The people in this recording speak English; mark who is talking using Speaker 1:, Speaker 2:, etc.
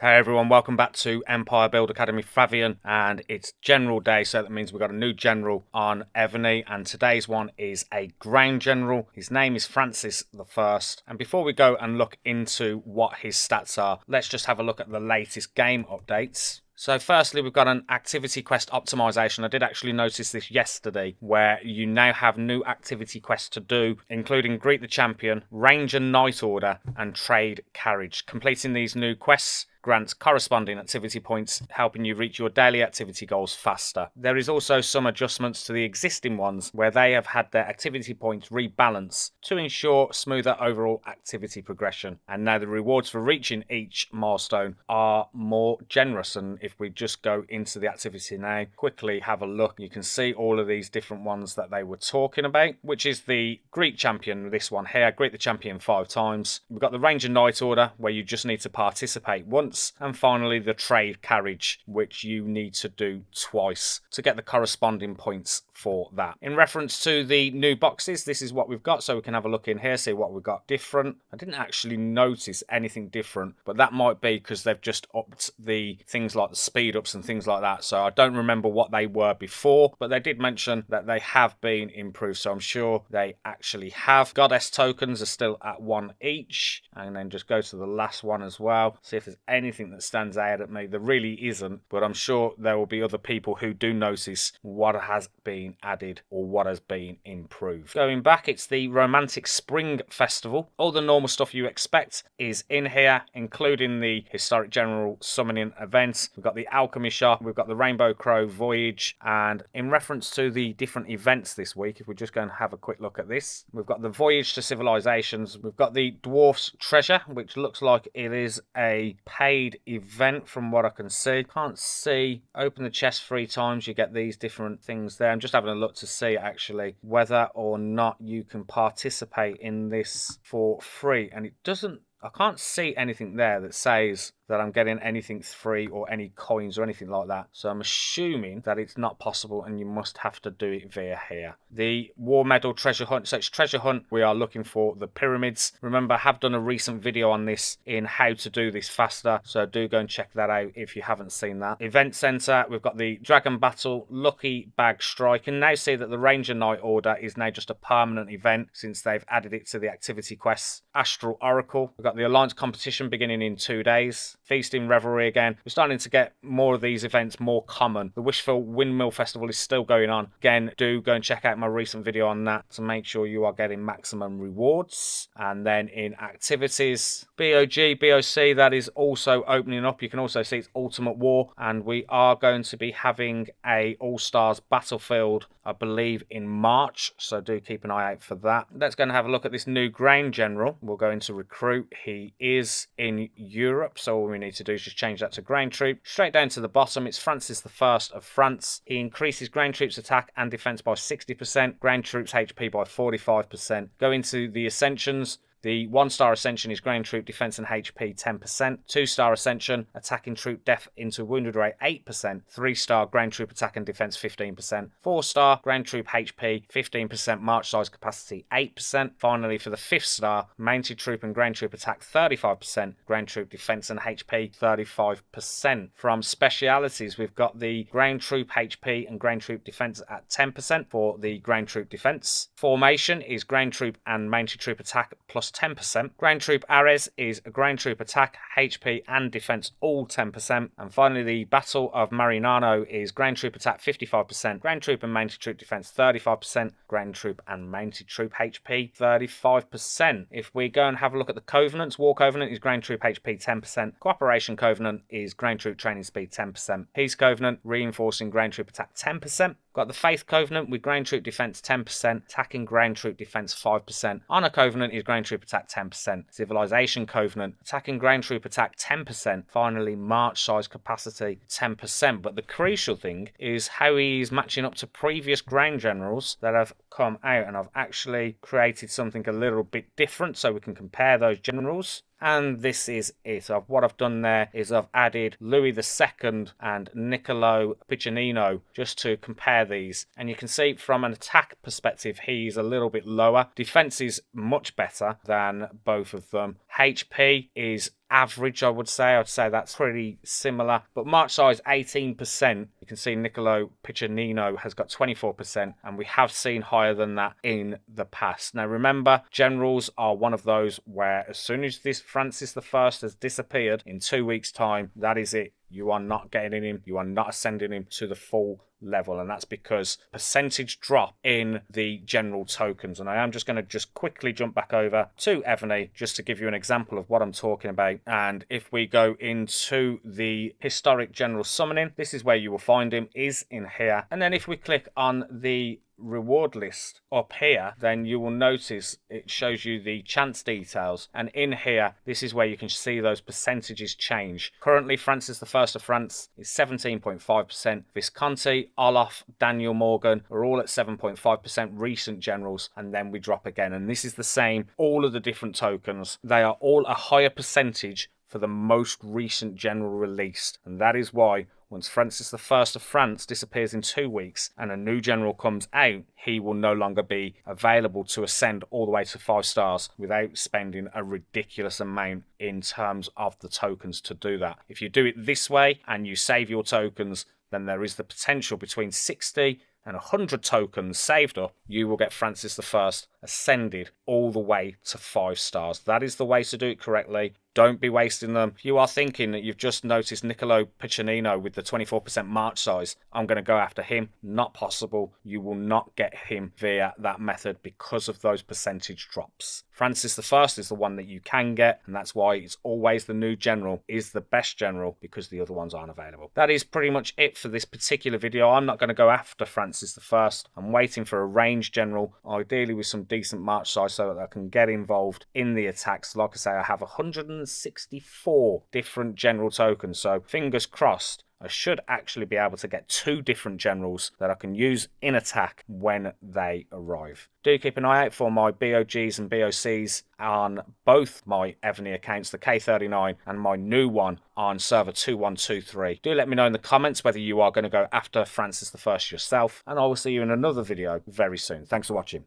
Speaker 1: Hey everyone, welcome back to Empire Build Academy Favian, and it's General Day, so that means we've got a new General on Evony, and today's one is a Ground General. His name is Francis I, and before we go and look into what his stats are, let's just have a look at the latest game updates. So firstly, we've got an activity quest optimization. I did actually notice this yesterday, where you now have new activity quests to do, including Greet the Champion, Ranger Knight Order, and Trade Carriage. Completing these new quests grants corresponding activity points, helping you reach your daily activity goals faster. There is also some adjustments to the existing ones, where they have had their activity points rebalance to ensure smoother overall activity progression. And now the rewards for reaching each milestone are more generous. And if we just go into the activity now, quickly have a look, you can see all of these different ones that they were talking about, which is the Greet Champion, this one here, Greet the Champion 5 times. We've got the Ranger Knight Order, where you just need to participate once. And finally, the Trade Carriage, which you need to do twice to get the corresponding points for that. In reference to the new boxes, this is what we've got, so we can have a look in here, see what we've got different. I didn't actually notice anything different, but that might be because they've just upped the things like the speed ups and things like that, so I don't remember what they were before, but they did mention that they have been improved, so I'm sure they actually have. Goddess tokens are still at 1 each, and then just go to the last one as well, see if there's anything that stands out at me. There really isn't, but I'm sure there will be other people who do notice what has been added or what has been improved. Going back, it's the Romantic Spring Festival. All the normal stuff you expect is in here, including the Historic General Summoning events. We've got the Alchemy Shop, we've got the Rainbow Crow Voyage, and in reference to the different events this week, if we just go and have a quick look at this, we've got the Voyage to Civilizations, we've got the Dwarf's Treasure, which looks like it is a paid event from what I can see. Can't see. Open the chest 3 times, you get these different things there. I'm just having a look to see actually whether or not you can participate in this for free, and it doesn't, I can't see anything there that says that I'm getting anything free or any coins or anything like that. So I'm assuming that it's not possible and you must have to do it via here. The War Medal Treasure Hunt. So it's Treasure Hunt. We are looking for the pyramids. Remember, I have done a recent video on this in how to do this faster. So do go and check that out if you haven't seen that. Event Center. We've got the Dragon Battle, Lucky Bag Strike. And now see that the Ranger Knight Order is now just a permanent event since they've added it to the activity quests. Astral Oracle. We've got the Alliance Competition beginning in 2 days. Feasting Revelry again. We're starting to get more of these events more common. The Wishful Windmill Festival is still going on. Again, do go and check out my recent video on that to make sure you are getting maximum rewards. And then in activities, BOC, that is also opening up. You can also see it's Ultimate War, and we are going to be having a All-Stars Battlefield, I believe, in March, so do keep an eye out for that. Let's go and have a look at this new Ground General. We'll go into Recruit. He is in Europe, so all we need to do is just change that to Ground Troop. Straight down to the bottom, it's Francis I of France. He increases Ground Troops attack and defense by 60%, Ground Troops HP by 45%. Go into the Ascensions. The 1-star Ascension is Ground Troop Defense and HP 10%. 2-star Ascension, Attacking Troop Death into Wounded Rate 8%. 3-star Ground Troop Attack and Defense 15%. 4-star Ground Troop HP 15%. March Size Capacity 8%. Finally, for the 5th-star, Mounted Troop and Ground Troop Attack 35%. Ground Troop Defense and HP 35%. From Specialties, we've got the Ground Troop HP and Ground Troop Defense at 10% for the Ground Troop Defense. Formation is Ground Troop and Mounted Troop Attack plus 10%. Ground Troop Ares is a Ground Troop Attack, HP and Defense all 10%. And finally, the Battle of Marinano is Ground Troop Attack 55%, Ground Troop and Mounted Troop Defense 35%, Ground Troop and Mounted Troop HP 35%. If we go and have a look at the Covenants, War Covenant is Ground Troop HP 10%, Cooperation Covenant is Ground Troop Training Speed 10%, Peace Covenant reinforcing Ground Troop Attack 10%, got the Faith Covenant with Ground Troop Defense 10%, Attacking Ground Troop Defense 5%, Honor Covenant is Ground Troop Attack 10%, Civilization Covenant, Attacking Ground Troop Attack 10%, finally March Size Capacity 10%. But the crucial thing is how he's matching up to previous Ground Generals that have come out, and I've actually created something a little bit different so we can compare those generals. And this is it. What I've done there is I've added Louis II and Niccolo Piccinino just to compare these. And you can see from an attack perspective, he's a little bit lower. Defense is much better than both of them. HP is average, I would say. I'd say that's pretty similar. But March size 18%. You can see Niccolo Piccinino has got 24%, and we have seen higher than that in the past. Now remember, generals are one of those where as soon as this Francis I has disappeared in 2 weeks' time, that is it. You are not getting him. You are not ascending him to the full level, and that's because percentage drop in the general tokens. And I am just going to quickly jump back over to Evony just to give you an example of what I'm talking about. And if we go into the historic general summoning, this is where you will find him, is in here. And then if we click on the reward list up here, then you will notice it shows you the chance details, and in here this is where you can see those percentages change. Currently Francis I of France is 17.5%, Visconti, Olaf, Daniel Morgan are all at 7.5% recent generals, and then we drop again. And this is the same, all of the different tokens, they are all a higher percentage for the most recent general released, and that is why once Francis I of France disappears in 2 weeks and a new general comes out, he will no longer be available to ascend all the way to 5 stars without spending a ridiculous amount in terms of the tokens to do that. If you do it this way and you save your tokens, then there is the potential between 60 and 100 tokens saved up, you will get Francis I ascended all the way to 5 stars. That is the way to do it correctly. Don't be wasting them. If you are thinking that you've just noticed Niccolo Piccinino with the 24% March size, I'm going to go after him. Not possible. You will not get him via that method because of those percentage drops. Francis I is the one that you can get, and that's why it's always the new general is the best general, because the other ones aren't available. That is pretty much it for this particular video. I'm not going to go after Francis I. I'm waiting for a range general, ideally with some decent March size, so that I can get involved in the attacks. Like I say, I have 164 different general tokens, so fingers crossed I should actually be able to get 2 different generals that I can use in attack when they arrive. Do keep an eye out for my BOGs and BOCs on both my Evony accounts, the K39 and my new one on server 2123. Do let me know in the comments whether you are going to go after Francis I yourself, and I will see you in another video very soon. Thanks for watching.